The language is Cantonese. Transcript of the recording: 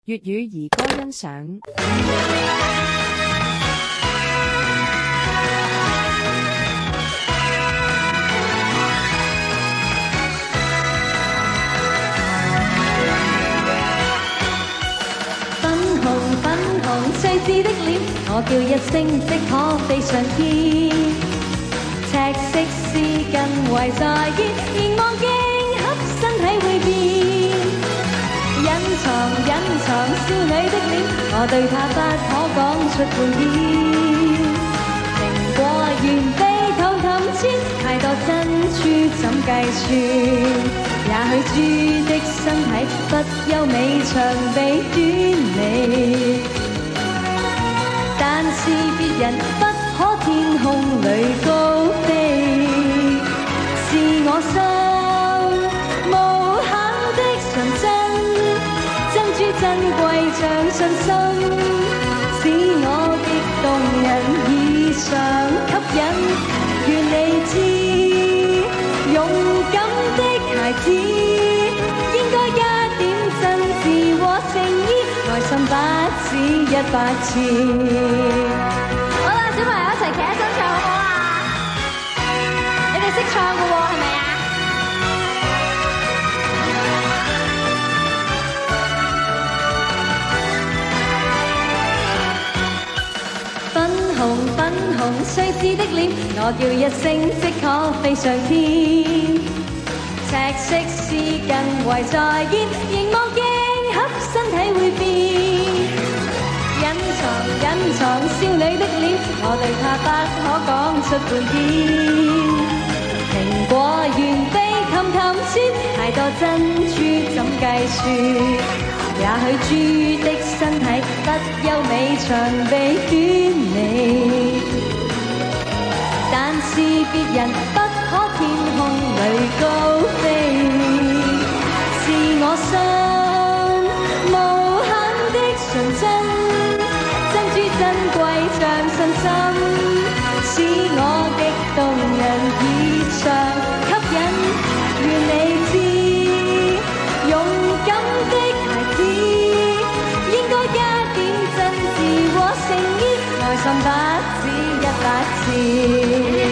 粵語兒歌欣賞。粉紅粉紅細緻的臉，我叫一聲即可飛上天。赤色絲巾圍在肩，凝望鏡盒身體會變。隱藏少女的臉，我對她不可講出半天。蘋果園被氹氹轉，太多珍珠怎計算？也許豬的身體不優美，長臂短尾，但是別人不可天空裏高飛。是我心無限的純真，珍珠珍貴像信心，使我極動人異常吸引。願你知，勇敢的孩子應該加點真摯和誠意，愛心不止100次。好啦，小朋友一齊企起身唱好唔好啊？你哋識唱㗎喎，係咪啊？粉紅粉紅細緻的臉，我叫一聲即可飛上天。赤色絲巾圍在肩，凝望鏡盒身體會變。隱藏少女的臉，我對她不可講出半天。蘋果園被氹氹轉，太多珍珠怎計算？也許豬的身體不優美，長臂短尾，但是別人不可天空裏高飛。是我心無限的純真，珍珠珍貴像信心，使我極動人異常吸引。願你知，勇敢的孩子應該加點真摯和誠意，愛心不止100次。